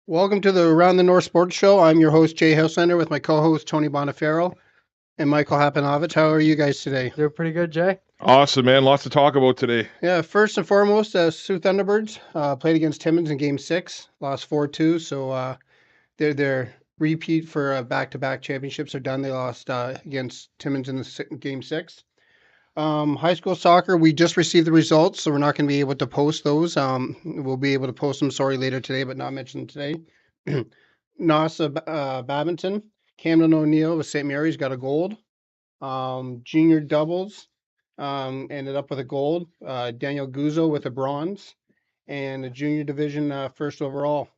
Welcome to the Around the North Sports Show. I'm your host, Jay Houselander, with my co-host, Tony Bonifero and Michael Hapanovich. How are you guys today? Doing pretty good, Jay. Awesome, man. Lots to talk about today. Yeah, first and foremost, Sioux Thunderbirds played against Timmins in Game 6, lost 4-2. So their repeat for back-to-back championships are done. They lost against Timmins in Game 6. High school soccer, we just received the results, so we're not going to be able to post those. We'll be able to post them, later today, but not mentioned today. NASA Badminton, Camden O'Neill with St. Mary's got a gold. Junior doubles ended up with a gold. Daniel Guzzo with a bronze, and the junior division first overall.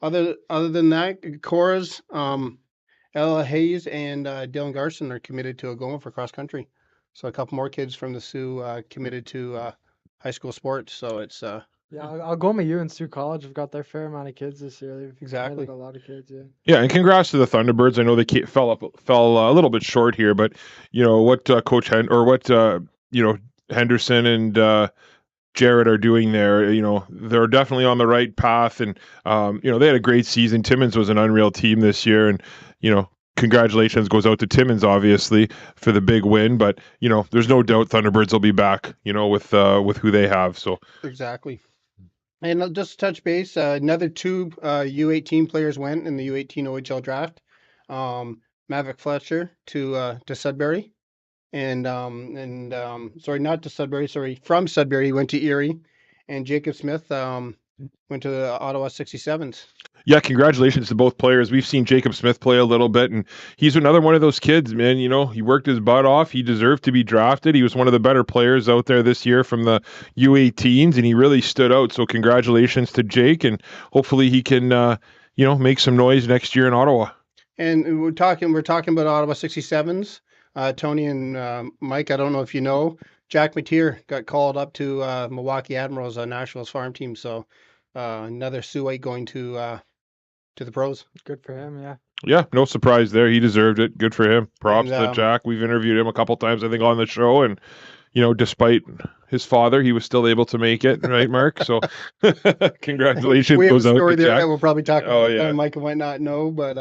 Other than that, Cora's Ella Hayes and Dylan Garson are committed to Algoma for cross country. So a couple more kids from the Sioux committed to high school sports. So it's Yeah, Algoma U and Sioux College have got their fair amount of kids this year. They've Exactly. added a lot of kids, yeah. Yeah, and congrats to the Thunderbirds. I know they fell a little bit short here, but you know what Coach Henderson and Jared are doing there. You know, they're definitely on the right path, and they had a great season. Timmins was an unreal team this year, and congratulations goes out to Timmins, obviously, for the big win. But there's no doubt Thunderbirds will be back. With who they have. So exactly. And just to touch base, another two U18 players went in the U18 OHL draft. Maverick Fletcher to Sudbury. Sorry, not to Sudbury, sorry, from Sudbury, he went to Erie. And Jacob Smith went to the Ottawa 67s. Yeah, congratulations to both players. We've seen Jacob Smith play a little bit, and he's another one of those kids, man. You know, he worked his butt off. He deserved to be drafted. He was one of the better players out there this year from the U18s, and he really stood out. So congratulations to Jake, and hopefully he can, make some noise next year in Ottawa. And we're talking about Ottawa 67s. Tony and Mike, I don't know if you know, Jack Mateer got called up to Milwaukee Admirals, Nashville's farm team. So another Sioux White going to the pros. Good for him, yeah. Yeah, no surprise there. He deserved it. Good for him. Props to Jack. We've interviewed him a couple times, I think, on the show, and despite his father, he was still able to make it, right, Mark? So, congratulations we have goes a out story to there Jack. that we'll probably talk about. yeah. Mike might not know, but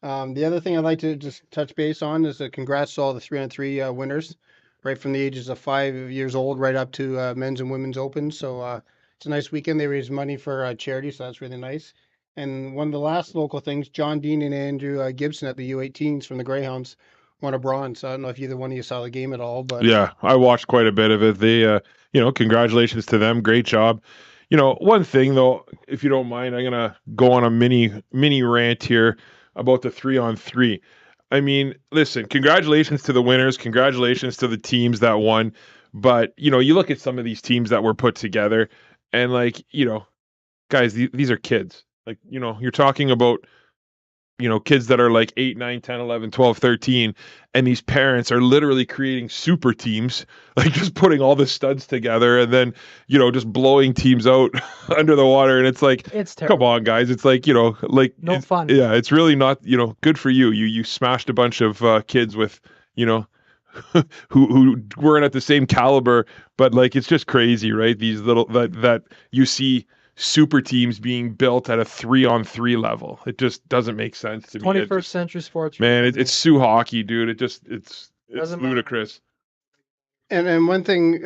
the other thing I'd like to just touch base on is congrats to all the 3-on-3 winners, right from the ages of 5 years old right up to men's and women's open. So it's a nice weekend. They raised money for charity, so that's really nice. And one of the last local things, John Dean and Andrew Gibson at the U18s from the Greyhounds won a bronze. So I don't know if either one of you saw the game at all, but yeah, I watched quite a bit of it. They, congratulations to them. Great job. One thing though, if you don't mind, I'm gonna go on a mini rant here about the 3-on-3. I mean, listen, congratulations to the winners. Congratulations to the teams that won. But, you look at some of these teams that were put together and guys, these are kids. Like, you're talking about, kids that are like 8, 9, 10, 11, 12, 13. And these parents are literally creating super teams, like just putting all the studs together and then, just blowing teams out under the water. And it's like, It's terrible. come on, guys. It's like, No it's, fun. Yeah, it's really not, good for you. You smashed a bunch of kids with, who weren't at the same caliber, but like, it's just crazy, right? These little, that you see super teams being built at a 3-on-3 level. It just doesn't make sense to me. 21st century sports. Man, it's Sioux hockey, dude. It's Doesn't matter. ludicrous. And one thing,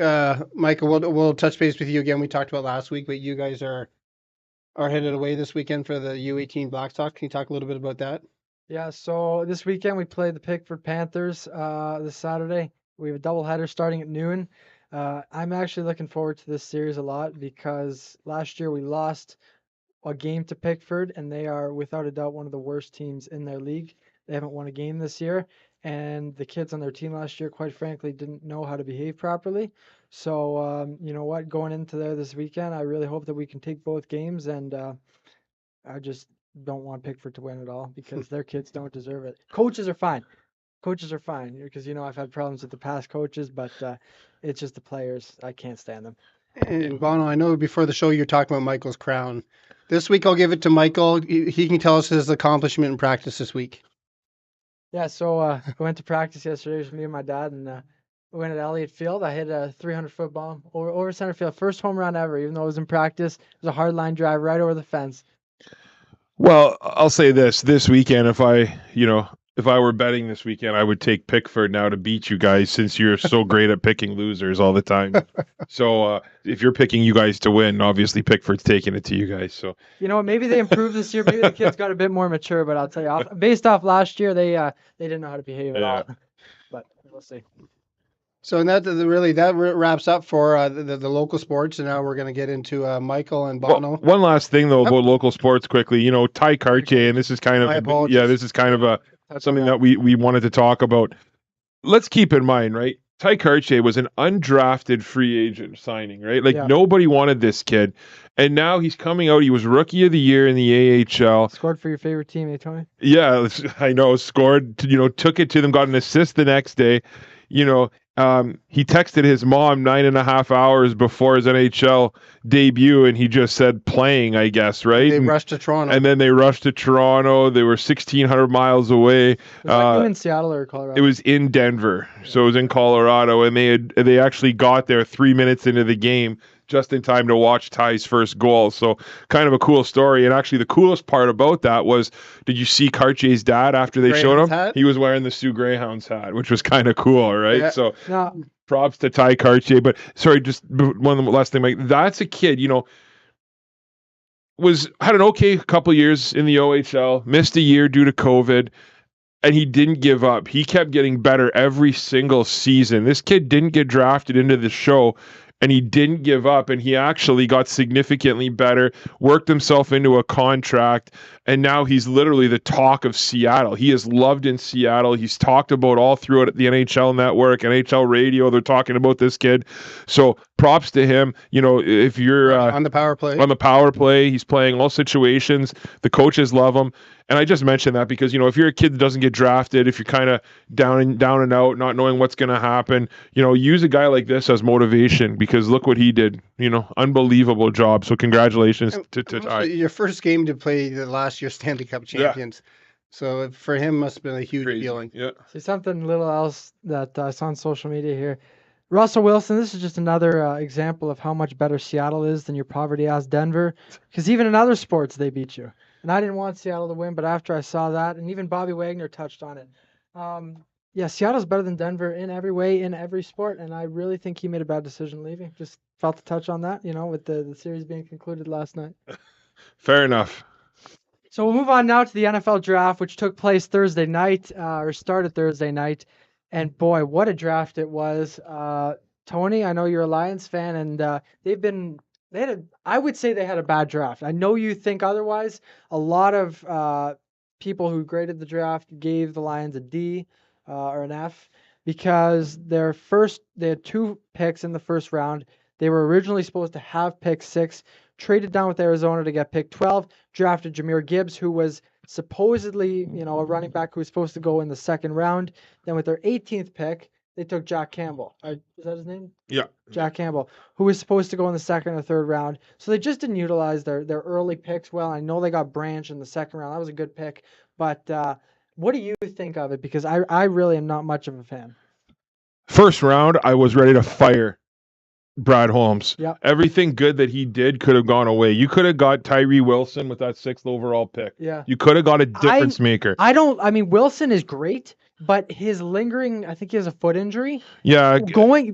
Michael, we'll touch base with you again. We talked about last week, but you guys are headed away this weekend for the U18 Blackstock. Can you talk a little bit about that? Yeah, so this weekend we played the Pickford Panthers this Saturday. We have a doubleheader starting at noon. I'm actually looking forward to this series a lot because last year we lost a game to Pickford, and they are without a doubt one of the worst teams in their league. They haven't won a game this year, and the kids on their team last year, quite frankly, didn't know how to behave properly. So, you know what, going into there this weekend, I really hope that we can take both games, and I just don't want Pickford to win at all because their kids don't deserve it. Coaches are fine because I've had problems with the past coaches, but it's just the players. I can't stand them. And Bono, I know before the show you're talking about Michael's crown. This week I'll give it to Michael. He can tell us his accomplishment in practice this week. Yeah, so I went to practice yesterday with me and my dad, and we went at Elliott Field. I hit a 300-foot bomb over center field. First home run ever, even though it was in practice. It was a hard line drive right over the fence. Well, I'll say this weekend, if I were betting this weekend, I would take Pickford now to beat you guys since you're so great at picking losers all the time. So if you're picking you guys to win, obviously Pickford's taking it to you guys. So You know what? Maybe they improved this year. Maybe the kids got a bit more mature. But I'll tell you, based off last year, they didn't know how to behave at all. But we'll see. So and that wraps up for the local sports, and now we're going to get into Michael and Bono. One last thing though about local sports quickly. Ty Cartier, and this is kind My of apologies. this is kind of something that we wanted to talk about. Let's keep in mind, right? Ty Cartier was an undrafted free agent signing, right? Like nobody wanted this kid, and now he's coming out. He was Rookie of the Year in the AHL. Scored for your favorite team, Tony? Yeah, I know. Scored. Took it to them. Got an assist the next day. He texted his mom 9.5 hours before his NHL debut, and he just said playing, I guess, right? They rushed to Toronto. And then they rushed to Toronto. They were 1,600 miles away. Was that in Seattle or Colorado? It was in Denver, so it was in Colorado, and they actually got there 3 minutes into the game, just in time to watch Ty's first goal. So kind of a cool story. And actually the coolest part about that was, did you see Cartier's dad after they showed him? Hat? He was wearing the Sioux Greyhounds hat, which was kind of cool, right? Yeah. So No. props to Ty Cartier. But sorry, just one last thing, Mike. That's a kid, had an okay couple years in the OHL, missed a year due to COVID. and he didn't give up. He kept getting better every single season. This kid didn't get drafted into the show, and he didn't give up, and he actually got significantly better, worked himself into a contract, and now he's literally the talk of Seattle. He is loved in Seattle. He's talked about all throughout the NHL network, NHL radio. They're talking about this kid. So props to him. You know, if you're on the power play. on the power play, he's playing all situations. The coaches love him. And I just mentioned that because, you know, if you're a kid that doesn't get drafted, if you're kind of down and out, not knowing what's going to happen, you know, use a guy like this as motivation because look what he did. You know, unbelievable job. So congratulations to Ty. Your first game to play the last year's Stanley Cup champions. So for him, must have been a huge Crazy. feeling. Yeah. See something little else that I saw on social media here. Russell Wilson, this is just another example of how much better Seattle is than your poverty-ass Denver. Because even in other sports, they beat you. And I didn't want Seattle to win, but after I saw that, and even Bobby Wagner touched on it. Yeah, Seattle's better than Denver in every way, in every sport, and I really think he made a bad decision leaving. Just felt to touch on that, you know, with the series being concluded last night. Fair enough. So we'll move on now to the NFL draft, which took place Thursday night, or started Thursday night. And boy, what a draft it was. Tony, I know you're a Lions fan, and I would say they had a bad draft. I know you think otherwise. A lot of people who graded the draft gave the Lions a D or an F because they had 2 picks in the first round. They were originally supposed to have pick 6, traded down with Arizona to get pick 12, drafted Jahmyr Gibbs, who was supposedly, you know, a running back who was supposed to go in the second round. Then with their 18th pick, they took Jack Campbell. Is that his name? Yeah. Jack Campbell, who was supposed to go in the second or third round. So they just didn't utilize their early picks well. I know they got Branch in the second round. That was a good pick. But what do you think of it? Because I really am not much of a fan. First round, I was ready to fire Brad Holmes. Yep. Everything good that he did could have gone away. You could have got Tyree Wilson with that 6th overall pick. Yeah. You could have got a difference maker. I mean, Wilson is great, but his lingering, I think he has a foot injury. Yeah.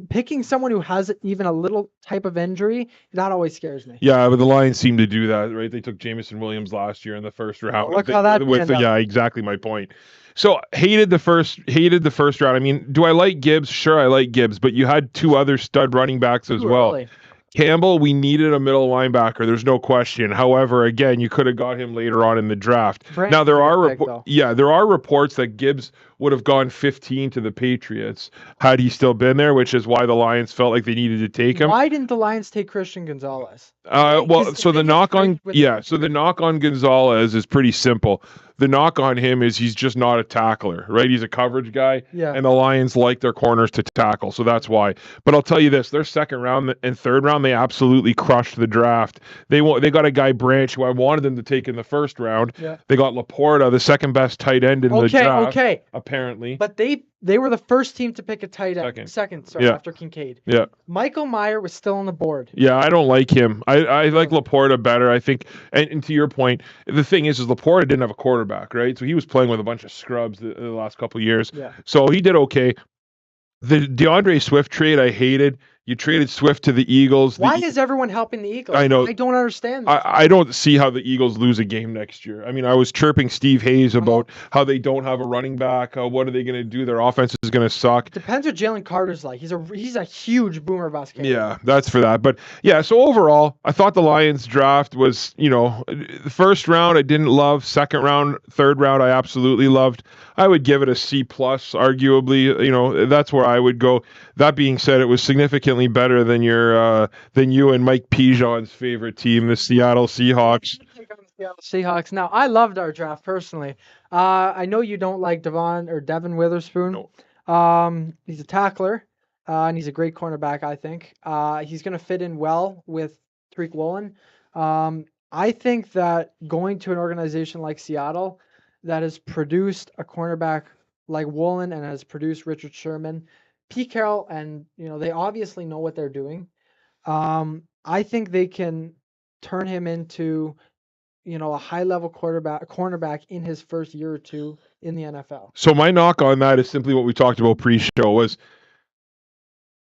Picking someone who has even a little type of injury, that always scares me. Yeah, but the Lions seem to do that, right? They took Jameson Williams last year in the first round. Look how that panned out. Yeah, exactly my point. So hated the first round. I mean, do I like Gibbs? Sure, I like Gibbs, but you had 2 other stud running backs as well. Early. Campbell, we needed a middle linebacker. There's no question. However, again, you could have got him later on in the draft. Branch Now there was are a pick, though. there are reports that Gibbs would have gone 15 to the Patriots had he still been there, which is why the Lions felt like they needed to take him. Why didn't the Lions take Christian Gonzalez? Well, so the knock on Gonzalez is pretty simple. The knock on him is he's just not a tackler, right? He's a coverage guy, Yeah. and the Lions like their corners to tackle, so that's why. But I'll tell you this: their second round and third round, they absolutely crushed the draft. They got a guy Branch who I wanted them to take in the first round. Yeah. They got Laporta, the second best tight end in the draft. Okay. Apparently. But they were the first team to pick a tight end. Second, Yeah. after Kincaid. Yeah. Michael Meyer was still on the board. Yeah, I don't like him. I like Laporta better. I think, and to your point, the thing is Laporta didn't have a quarterback, right? So he was playing with a bunch of scrubs the last couple of years. Yeah. So he did okay. The DeAndre Swift trade, I hated. You traded Swift to the Eagles. Why is everyone helping the Eagles? I know. I don't understand this. I don't see how the Eagles lose a game next year. I mean, I was chirping Steve Hayes about how they don't have a running back. What are they going to do? Their offense is going to suck. Depends what Jalen Carter's like. He's a huge boomer bust candidate. Yeah, that's for that. But yeah, so overall, I thought the Lions draft was, the first round I didn't love. Second round, third round I absolutely loved. I would give it a C+, arguably. That's where I would go. That being said, it was significantly better than than you and Mike Pijon's favorite team, the Seattle Seahawks. Seattle Seahawks. Now, I loved our draft personally. I know you don't like Devin Witherspoon. No. He's a tackler, and he's a great cornerback, I think. He's going to fit in well with Tariq Woolen. I think that going to an organization like Seattle that has produced a cornerback like Woolen and has produced Richard Sherman, Pete Carroll, and they obviously know what they're doing. I think they can turn him into a high-level cornerback in his first year or two in the NFL. So my knock on that is simply what we talked about pre-show was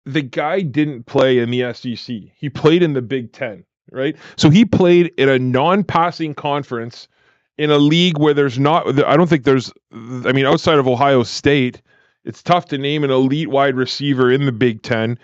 the guy didn't play in the SEC. He played in the Big Ten, right? So he played in a non-passing conference in a league where there's not, I don't think there's, I mean, outside of Ohio State, it's tough to name an elite wide receiver in the Big Ten.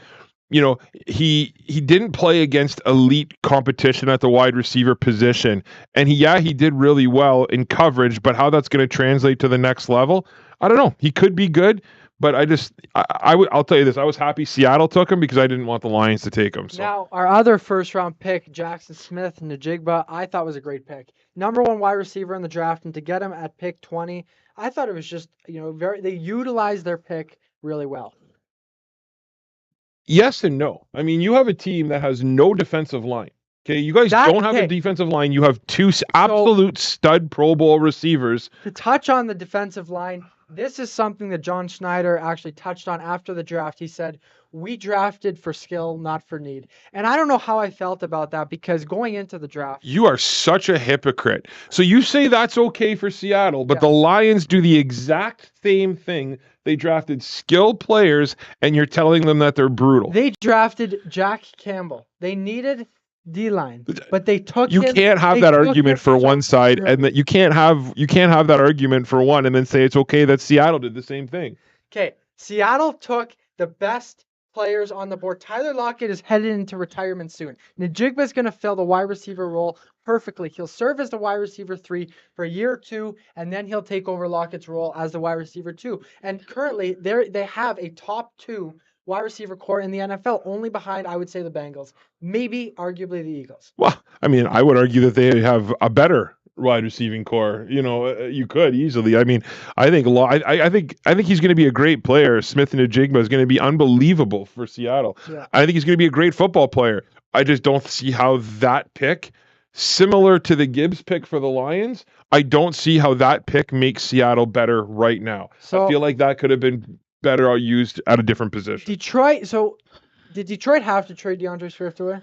You know, he didn't play against elite competition at the wide receiver position, and he did really well in coverage, but how that's going to translate to the next level, I don't know. He could be good, but I'll tell you this: I was happy Seattle took him because I didn't want the Lions to take him. So Now, our other first round pick, Jackson Smith Najigba, I thought was a great pick. Number 1 wide receiver in the draft, and to get him at pick 20, I thought it was just, they utilized their pick really well. yes and no. I mean, you have a team that has no defensive line. Okay, you guys don't have a defensive line. You have 2 absolute stud Pro Bowl receivers. To touch on the defensive line, this is something that John Schneider actually touched on after the draft. He said, "We drafted for skill, not for need." And I don't know how I felt about that, because going into the draft, You are such a hypocrite. So you say that's okay for Seattle, but the Lions do the exact same thing. They drafted skilled players, and you're telling them that they're brutal. they drafted Jack Campbell. They needed D-line, but they took You him. can't have they that took argument him for so one side, early. and that you can't have that argument for one, and then say it's okay that Seattle did the same thing. Okay, Seattle took the best players on the board. Tyler Lockett is headed into retirement soon. Najigba is going to fill the wide receiver role perfectly. He'll serve as the wide receiver 3 for a year or 2, and then he'll take over Lockett's role as the wide receiver 2. And currently, they have a top 2 wide receiver core in the NFL, only behind, I would say, the Bengals, maybe arguably the Eagles. Well, I mean, I would argue that they have a better wide receiving core. You could easily. I mean, I think he's going to be a great player. Smith and Najigba is going to be unbelievable for Seattle. Yeah. I think he's going to be a great football player. I just don't see how that pick, similar to the Gibbs pick for the Lions, I don't see how that pick makes Seattle better right now. So I feel like that could have been better used at a different position. Detroit. So did Detroit have to trade DeAndre Swift away?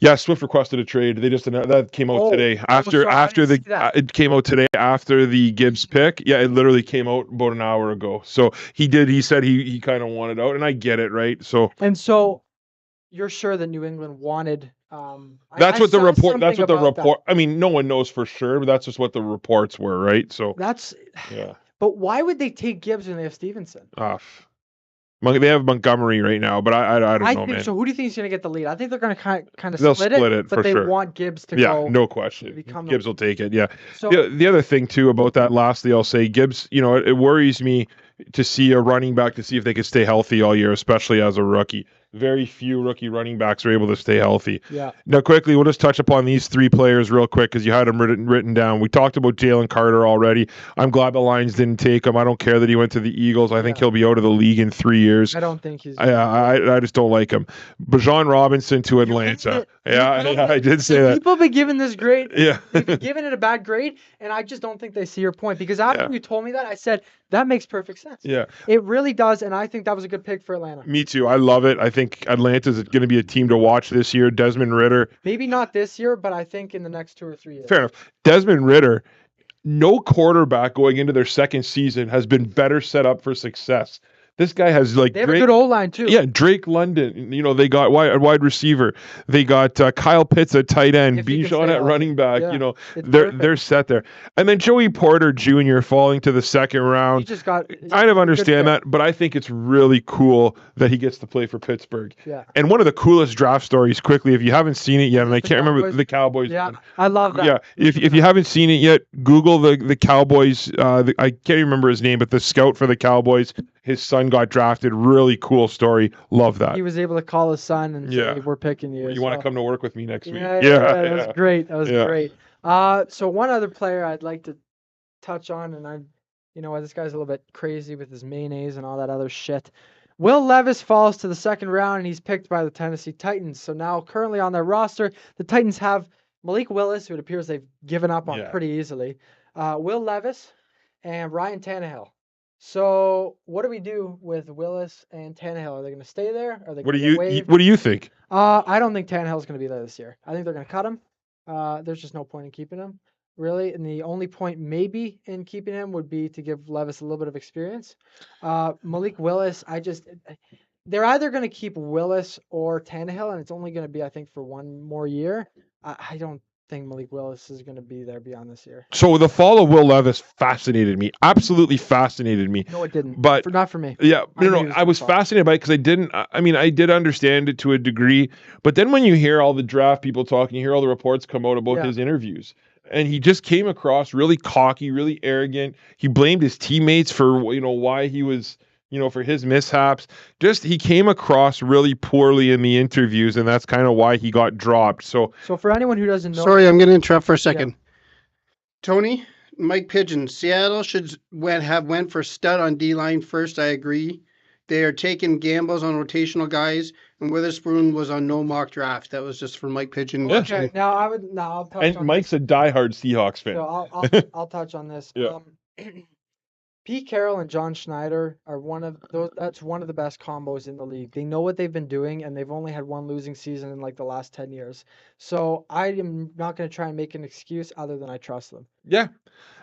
Yeah, Swift requested a trade. They just that came out today so after I didn't see that. it came out today after the Gibbs pick. Yeah, it literally came out about an hour ago. So he said he kind of wanted out, and I get it, right? So You're sure that New England wanted? that's what the report. That's what the about report. I mean, no one knows for sure, but that's just what the reports were, right? So That's. yeah. But why would they take Gibbs when they have Stevenson? They have Montgomery right now, but I don't know, think man. so. Who do you think is going to get the lead? I think they're going to kind of They'll split it but for they sure. want Gibbs to Yeah, go. no question. become the- Gibbs will take it. Yeah. So The other thing too about that, lastly, I'll say Gibbs. It worries me to see a running back to see if they could stay healthy all year, especially as a rookie. Very few rookie running backs are able to stay healthy. yeah, Now, quickly, we'll just touch upon these 3 players real quick because you had them written down. We talked about Jalen Carter already. I'm glad the Lions didn't take him. I don't care that he went to the Eagles. I think he'll be out of the league in 3 years. I don't think he's. I just don't like him. Bijan Robinson to Atlanta. I did say that. People have been giving this grade. Yeah. They've been giving it a bad grade, and I just don't think they see your point. Because after you told me that, I said that makes perfect sense. Yeah. It really does, and I think that was a good pick for Atlanta. Me too. I love it. I think Atlanta's going to be a team to watch this year. Desmond Ridder. Maybe not this year, but I think in the next 2 or 3 years. Fair enough. Desmond Ridder, no quarterback going into their second season has been better set up for success. This guy has They have a good O-line too. Yeah, Drake London. They got wide receiver. They got Kyle Pitts at tight end, If he can Bijan stay at running back. Yeah, They're set there. And then Joey Porter Jr. falling to the second He round. just got. Kind of understand that, but I think it's really cool that he gets to play for Pittsburgh. Yeah. And one of the coolest draft stories, quickly, if you haven't seen it yet, and I can't remember Cowboys. the Cowboys. Yeah, I love that. Yeah, if you haven't seen it yet, Google the Cowboys. I can't even remember his name, but the scout for the Cowboys, his son got drafted. Really cool story. Love that. He was able to call his son and say, "We're picking you." You want to come to work with me next week? Yeah, that was great. That was Yeah. great. So one other player I'd like to touch on, and this guy's a little bit crazy with his mayonnaise and all that other shit. Will Levis falls to the second round, and he's picked by the Tennessee Titans. So now, currently on their roster, the Titans have Malik Willis, who it appears they've given up on pretty easily, Will Levis, and Ryan Tannehill. So what do we do with Willis and Tannehill? Are they going to stay there? Are they What going do to get waived? What do you think? I don't think Tannehill's going to be there this year. I think they're going to cut him. There's just no point in keeping him, really. And the only point maybe in keeping him would be to give Levis a little bit of experience. Malik Willis, they're either going to keep Willis or Tannehill, and it's only going to be, I think, for one more year. I don't think Malik Willis is going to be there beyond this year. So the fall of Will Levis fascinated me, absolutely fascinated me. No, it didn't. But not for me. yeah, I knew he I was gonna fall. fascinated by it because I did understand it to a degree, but then when you hear all the draft people talking, you hear all the reports come out about Yeah. his interviews, and he just came across really cocky, really arrogant. He blamed his teammates for why he was for his mishaps. Just he came across really poorly in the interviews, and that's kind of why he got dropped. So So for anyone who doesn't know, Sorry, I'm going to interrupt for a second. Tony, Mike Pigeon, Seattle should went for stud on D-line first. I agree. They are taking gambles on rotational guys, and Witherspoon was on no mock draft. That was just for Mike Pigeon. Yeah. okay, now I'll touch and on Mike's this. a diehard Seahawks fan. So I'll touch on this. Yeah. Pete Carroll and John Schneider are one of those. That's one of the best combos in the league. They know what they've been doing, and they've only had one losing season in like the last 10 years. So I am not going to try and make an excuse other than I trust them. Yeah.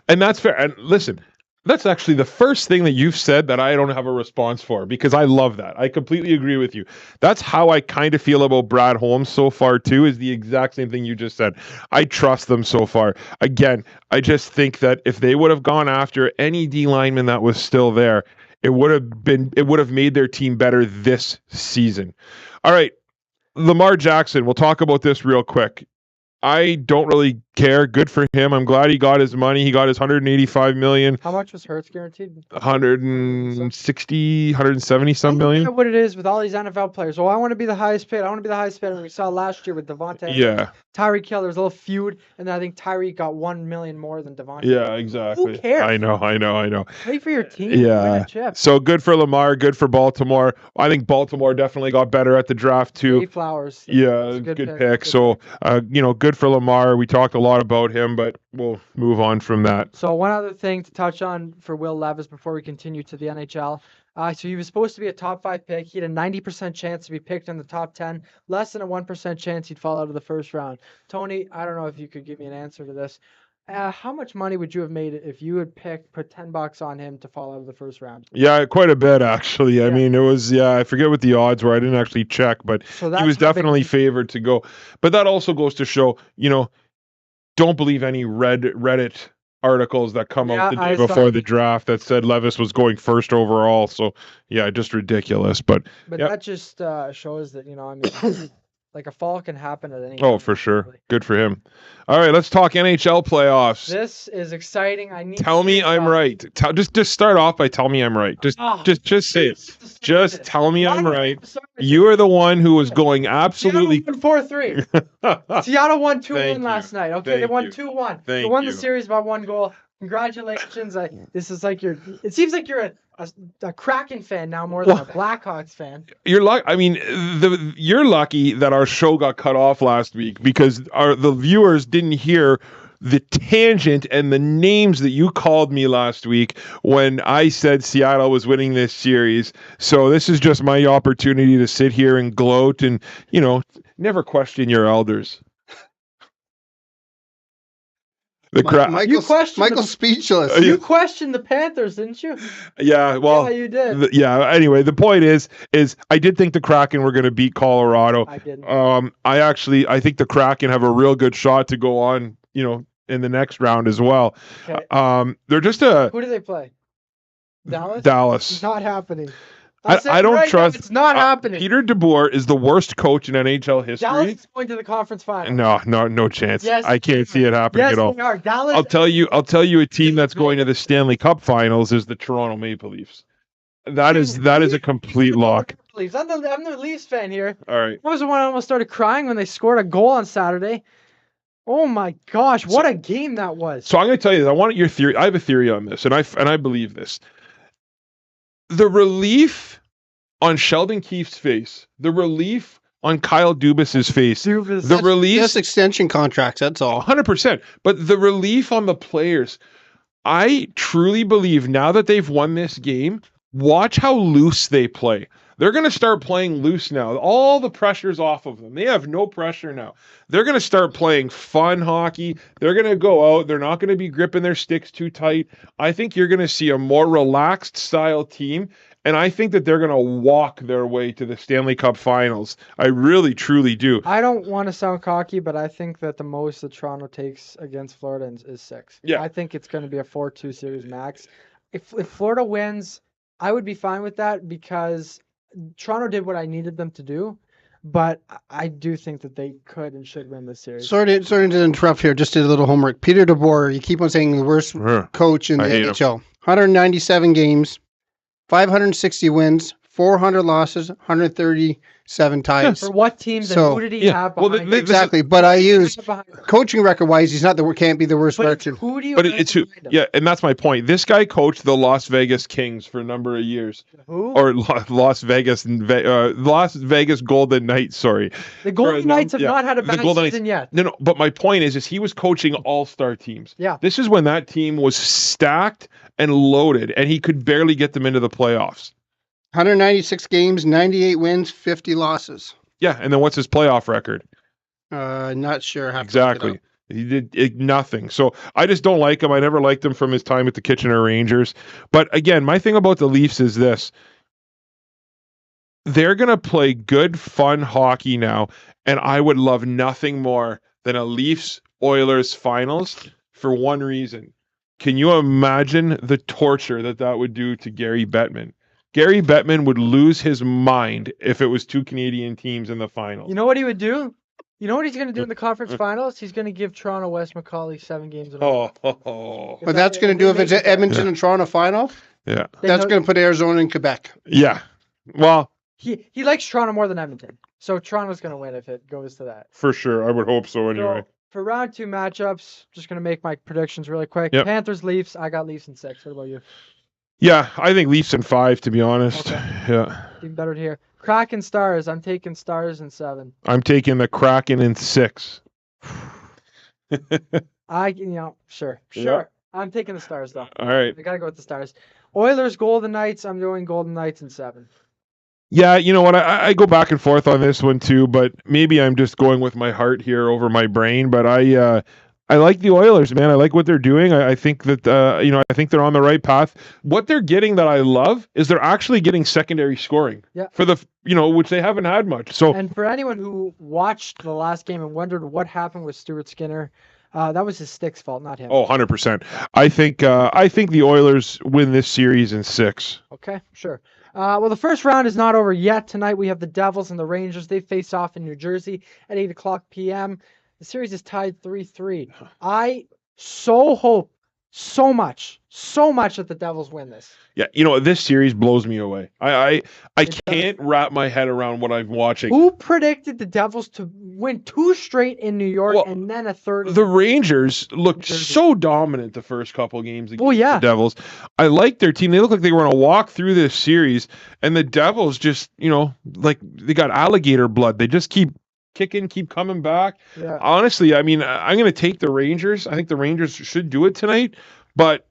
And that's fair. And listen, that's actually the first thing that you've said that I don't have a response for, because I love that. I completely agree with you. That's how I kind of feel about Brad Holmes so far too, is the exact same thing you just said. I trust them so far. Again, I just think that if they would have gone after any D lineman that was still there, it would have made their team better this season. All right. Lamar Jackson, we'll talk about this real quick. I don't really care. Good for him. I'm glad he got his money. He got his $185 million, How much was Hurts guaranteed? 160, 170 some Look million. at what it is with all these NFL players. Oh, I want to be the highest paid. I want to be the highest paid. And we saw last year with Devontae. Yeah, Tyreek Hill, there's a little feud, and then I think Tyreek got $1 million more than Devontae. yeah, exactly. Who cares? I know. Play for your team. Win Yeah. a chip. So good for Lamar. Good for Baltimore. I think Baltimore definitely got better at the draft too. Jay Flowers. Yeah, It's a good pick. Good So, good for Lamar. We talked a lot about him, but we'll move on from that. So one other thing to touch on for Will Levis before we continue to the NHL. So he was supposed to be a top 5 pick. He had a 90% chance to be picked in the top 10, less than a 1% chance he'd fall out of the first round. Tony, I don't know if you could give me an answer to this. How much money would you have made if you had put $10 on him to fall out of the first round? Yeah, quite a bit actually. I Yeah. mean, it was I forget what the odds were. I didn't actually check, but So he that's was how big definitely he- favored to go. But that also goes to show, don't believe any Reddit articles that come out the Yeah, I day saw before the that. draft that said Levis was going first overall. So yeah, just ridiculous. But But Yep. that just shows that, like a fall can happen at any oh, time, for sure, really. good for him. All right, let's talk NHL playoffs. This is exciting. I need Tell me I'm right. Just start off by tell me I'm right. Just say it. Just tell me I'm right. You are the one who was going absolutely. Seattle won 4-3. Seattle won 2-1 Thank you. last night. Okay, they Thank won you. 2-1. They Thank won you. the series by 1 goal. Congratulations. This is like it seems like you're a Kraken fan now more than a Blackhawks fan. You're lucky. I mean, you're lucky that our show got cut off last week because the viewers didn't hear the tangent and the names that you called me last week when I said Seattle was winning this series. So this is just my opportunity to sit here and gloat and, never question your elders. Michael's speechless. You questioned the Panthers, didn't you? Yeah, well, Yeah, you did. Anyway, the point is I did think the Kraken were going to beat Colorado. I didn't. I think the Kraken have a real good shot to go on, in the next round as well. Okay. They're just Who do they play? Dallas? Dallas. Not happening. I don't trust. It's not happening. Peter DeBoer is the worst coach in NHL history. Dallas is going to the conference final. No chance. Yes, I can't see it happening Yes, at all. they are. Dallas. I'll tell you a team that's going to the Stanley Cup Finals is the Toronto Maple Leafs. That is a complete lock. Leafs. I'm the Leafs fan here. All right. I was the one who almost started crying when they scored a goal on Saturday. Oh my gosh, what a game that was. So I'm going to tell you this. I want your theory. I have a theory on this, and I believe this. The relief on Sheldon Keefe's face, the relief on Kyle Dubas's face, the relief, Just extension contracts, that's all. 100%. But the relief on the players, I truly believe now that they've won this game, watch how loose they play. They're going to start playing loose now. All the pressure's off of them. They have no pressure now. They're going to start playing fun hockey. They're going to go out. They're not going to be gripping their sticks too tight. I think you're going to see a more relaxed style team, and I think that they're going to walk their way to the Stanley Cup Finals. I really, truly do. I don't want to sound cocky, but I think that the most that Toronto takes against Florida is 6. Yeah. I think it's going to be a 4-2 series max. If Florida wins, I would be fine with that because Toronto did what I needed them to do, but I do think that they could and should win this series. Sorry to interrupt here. Just did a little homework. Peter DeBoer, you keep on saying the worst coach in the I hate him. NHL. 197 games, 560 wins, 400 losses, 137 ties. For what teams So, and who did he yeah, have well, behind they- him? Exactly, but I Who did he use have behind him? coaching record-wise, he's not can't be the worst But it's record. who do you But have it's who, behind him? yeah, and that's my point. This guy coached the Las Vegas Kings for a number of years, Who? or Las Vegas Golden Knights. Sorry, The Golden Knights have yeah, not had a the bad Golden season yet. no. But my point is he was coaching all-star teams. Yeah. This is when that team was stacked and loaded, and he could barely get them into the playoffs. 196 games, 98 wins, 50 losses. Yeah, and then what's his playoff record? Not sure. Have to look it Exactly. up. He did nothing. So I just don't like him. I never liked him from his time at the Kitchener Rangers. But again, my thing about the Leafs is this. They're going to play good, fun hockey now. And I would love nothing more than a Leafs-Oilers finals for one reason. Can you imagine the torture that would do to Gary Bettman? Gary Bettman would lose his mind if it was two Canadian teams in the finals. You know what he would do? You know what he's going to do in the conference finals? He's going to give Toronto Wes McCauley 7 games in a row. But that's going to do if it's Edmonton and Toronto final. Yeah. That's going to put Arizona and Quebec. Yeah. Well, He likes Toronto more than Edmonton. So Toronto's going to win if it goes to that. for sure. I would hope so anyway. So for round 2 matchups, just going to make my predictions really quick. Yep. Panthers, Leafs. I got Leafs in 6. What about you? Yeah, I think Leafs in 5, to be honest. Okay. Yeah. Even better to hear. Kraken, Stars. I'm taking Stars in 7. I'm taking the Kraken in 6. Sure. Yeah. I'm taking the Stars, though. All right. I got to go with the Stars. Oilers, Golden Knights. I'm going Golden Knights in 7. Yeah, you know what? I go back and forth on this one too, but maybe I'm just going with my heart here over my brain. But I like the Oilers, man. I like what they're doing. I think that I think they're on the right path. What they're getting that I love is they're actually getting secondary scoring. Yeah. For the which they haven't had much. So And for anyone who watched the last game and wondered what happened with Stuart Skinner, that was his stick's fault, not him. 100%. I think the Oilers win this series in 6. Okay, sure. Well, the first round is not over yet. Tonight we have the Devils and the Rangers. They face off in New Jersey at 8 o'clock p.m. The series is tied 3-3. I hope so much that the Devils win this. Yeah, this series blows me away. I can't wrap my head around what I'm watching. Who predicted the Devils to win 2 straight in New York Well, and then a third? The Rangers looked Jersey. so dominant the first couple games against yeah. the Devils. I like their team. They look like they were going to walk through this series, and the Devils just, like they got alligator blood. They just keep kicking, keep coming back. Yeah. Honestly, I mean, I'm going to take the Rangers. I think the Rangers should do it tonight, but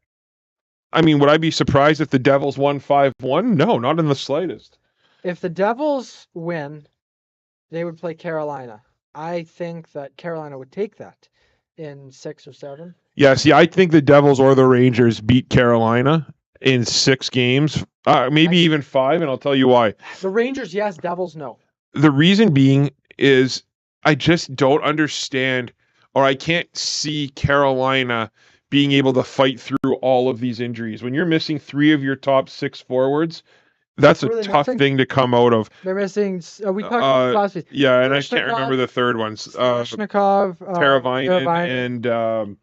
I mean, would I be surprised if the Devils won 5-1? No, not in the slightest. If the Devils win, they would play Carolina. I think that Carolina would take that in 6 or 7. Yeah, see, I think the Devils or the Rangers beat Carolina in 6 games, maybe even 5, and I'll tell you why. The Rangers, yes. Devils, no. The reason being is I just don't understand, or I can't see Carolina being able to fight through all of these injuries. When you're missing 3 of your top 6 forwards, that's Who are a they tough missing? thing to come out of. They're missing. We talked about this last week. Yeah, and I can't Svechnikov, remember the third ones. Svechnikov, Teravainen and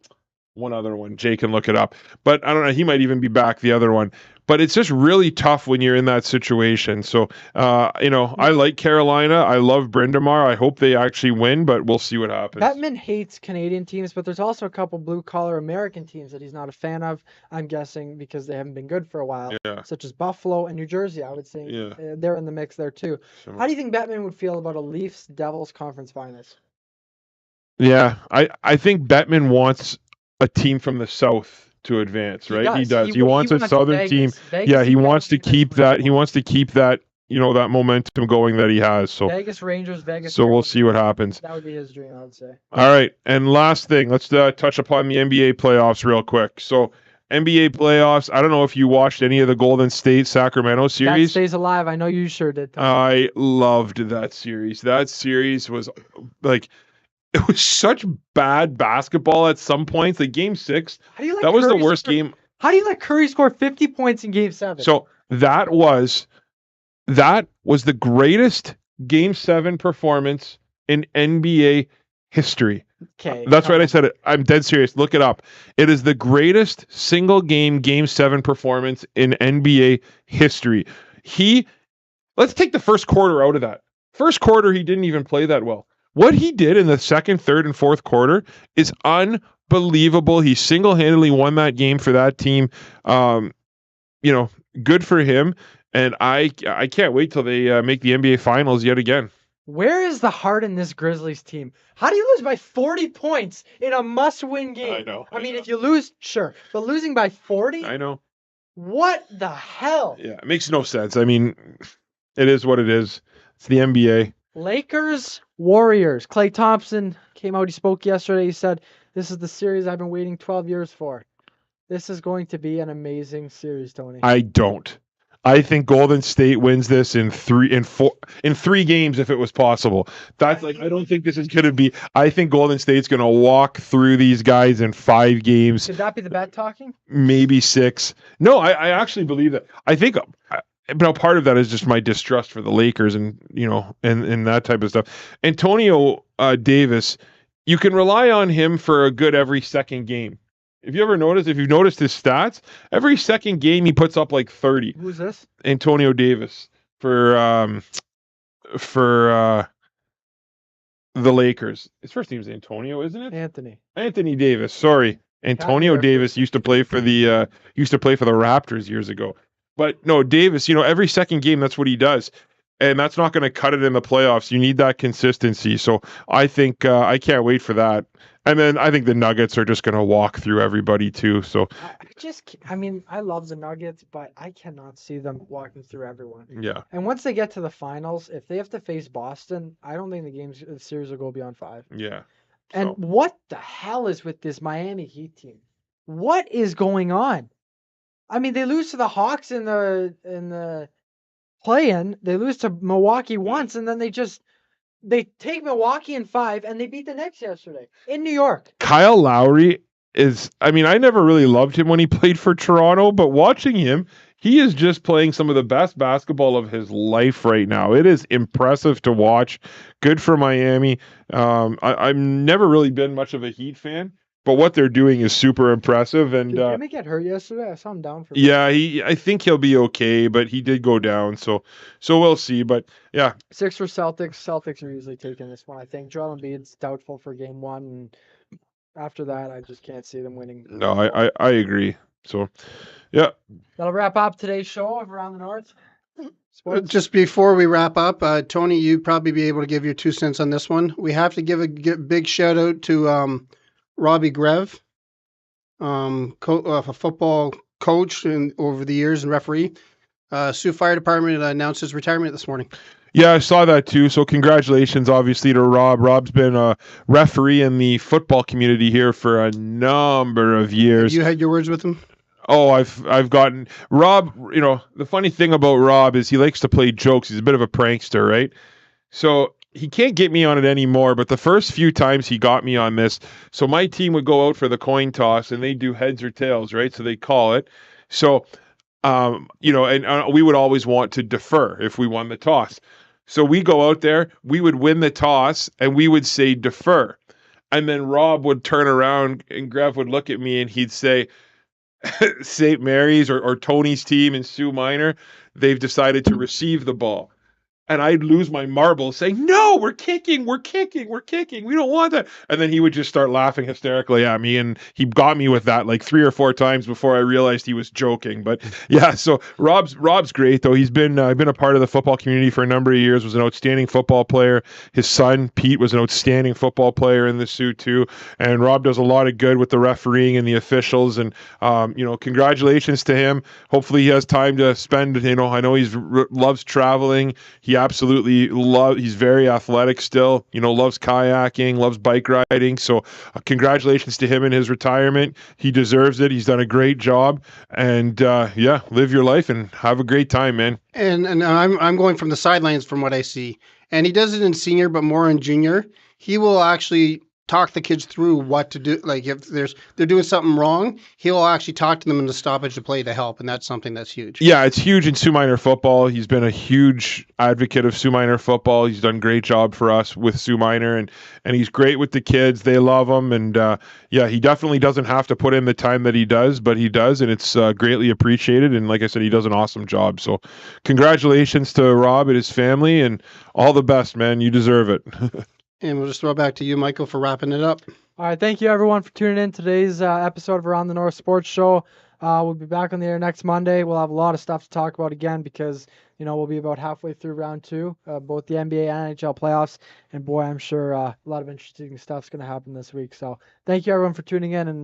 one other one. Jay can look it up. But I don't know. He might even be back, the other one. But it's just really tough when you're in that situation. So, I like Carolina. I love Brindamar. I hope they actually win, but we'll see what happens. Bettman hates Canadian teams, but there's also a couple blue-collar American teams that he's not a fan of, I'm guessing, because they haven't been good for a while, Yeah. such as Buffalo and New Jersey, I would say. Yeah. They're in the mix there, too. So- How do you think Bettman would feel about a Leafs-Devils conference finals? Yeah, I think Bettman wants a team from the South to advance, He right? He does. does. He wants a Southern team. Vegas, Yeah, he wants to Vegas, keep that. He wants to keep that, that momentum going that he has. So Vegas Rangers, Vegas. so we'll Mariners. see what happens. That would be his dream, I would say. All right, and last thing, let's touch upon the NBA playoffs real quick. So NBA playoffs, I don't know if you watched any of the Golden State Sacramento That series. stays alive. I know you sure did. Tom. I loved that series. That series was like, it was such bad basketball at some points. Like Game 6, How do you let that was the Curry worst score- game. How do you let Curry score 50 points in Game 7? So that was the greatest Game 7 performance in NBA history. okay, That's come right. I on. said it. I'm dead serious. Look it up. It is the greatest single Game 7 performance in NBA history. Let's take the first quarter out of that. First quarter, he didn't even play that well. What he did in the second, third, and fourth quarter is unbelievable. He single-handedly won that game for that team. Good for him. And I can't wait till they make the NBA Finals yet again. Where is the heart in this Grizzlies team? How do you lose by 40 points in a must-win game? I know. I mean, if you lose, sure, but losing by 40? I know. What the hell? Yeah, it makes no sense. I mean, it is what it is. It's the NBA. Lakers, Warriors. Klay Thompson came out. He spoke yesterday. He said, "This is the series I've been waiting 12 years for." This is going to be an amazing series, Tony. I don't. I think Golden State wins this in three games if it was possible. That's like, I don't think this is going to be. I think Golden State's going to walk through these guys in 5 games, Should that be the bet talking? maybe 6. No, I actually believe that. I think. Now, part of that is just my distrust for the Lakers and and that type of stuff. Antonio Davis, you can rely on him for a good every second game. If you've noticed his stats, every second game he puts up like 30. Who's this? Antonio Davis for the Lakers. His first name's Antonio, isn't it? Anthony. Anthony Davis. Sorry, Antonio there for Davis used to play for the Raptors years ago. But no, Davis. Every second game, that's what he does, and that's not going to cut it in the playoffs. You need that consistency. So I think I can't wait for that. And then I think the Nuggets are just going to walk through everybody too. So I love the Nuggets, but I cannot see them walking through everyone. yeah, And once they get to the finals, if they have to face Boston, I don't think the series will go beyond 5. yeah. And So, what the hell is with this Miami Heat team? What is going on? I mean, they lose to the Hawks in the play-in. They lose to Milwaukee once, and then they take Milwaukee in 5, and they beat the Knicks yesterday in New York. Kyle Lowry I never really loved him when he played for Toronto, but watching him, he is just playing some of the best basketball of his life right now. It is impressive to watch. Good for Miami. I've never really been much of a Heat fan, but what they're doing is super impressive. And Did Jimmy get hurt yesterday? I saw him down for. yeah, I think he'll be okay, but he did go down, so we'll see. But yeah, Sixers, Celtics. Celtics are usually taking this one. I think Joel Embiid's doubtful for Game 1, and after that, I just can't see them winning. no, I agree. So yeah, That'll wrap up today's show of Around the North. Sports. Just before we wrap up, Tony, you'd probably be able to give your 2 cents on this one. We have to give a big shout out to Robbie Grev, a football coach over the years and referee. Sioux Fire Department announced his retirement this morning. yeah, I saw that too. So congratulations, obviously, to Rob. Rob's been a referee in the football community here for a number of years. You had your words with him? Oh, I've gotten Rob. The funny thing about Rob is he likes to play jokes. He's a bit of a prankster, right? So he can't get me on it anymore. But the first few times he got me on this, so my team would go out for the coin toss and they do heads or tails, right? So they call it. So, and we would always want to defer if we won the toss. So we go out there, we would win the toss, and we would say defer. And then Rob would turn around and Grev would look at me and he'd say, St. Mary's or Tony's team in Sioux Minor, they've decided to receive the ball. and I'd lose my marbles saying, no, we're kicking. We don't want that. And then he would just start laughing hysterically at me. And he got me with that like 3 or 4 times before I realized he was joking. But yeah, so Rob's great though. He's been a part of the football community for a number of years, was an outstanding football player. His son, Pete, was an outstanding football player in the Sioux too. And Rob does a lot of good with the refereeing and the officials. And, congratulations to him. Hopefully he has time to spend, I know he's loves traveling. He absolutely he's very athletic still, loves kayaking, loves bike riding. So congratulations to him in his retirement. He deserves it. He's done a great job. And live your life and have a great time, man. And I'm going from the sidelines from what I see. And he does it in senior, but more in junior. He will actually talk the kids through what to do. Like if they're doing something wrong, he'll actually talk to them in the stoppage to play to help, and that's something that's huge. Yeah, it's huge in Sioux Minor football. He's been a huge advocate of Sioux Minor football. He's done a great job for us with Sioux Minor, and he's great with the kids. They love him, and he definitely doesn't have to put in the time that he does, but he does, and it's greatly appreciated. And like I said, he does an awesome job. So congratulations to Rob and his family, and all the best, man. You deserve it. And we'll just throw it back to you, Michael, for wrapping it up. All right, thank you everyone for tuning in today's episode of Around the North Sports Show. We'll be back on the air next Monday. We'll have a lot of stuff to talk about again because, we'll be about halfway through round 2, both the NBA and NHL playoffs. And boy, I'm sure a lot of interesting stuff's going to happen this week. So thank you everyone for tuning in, and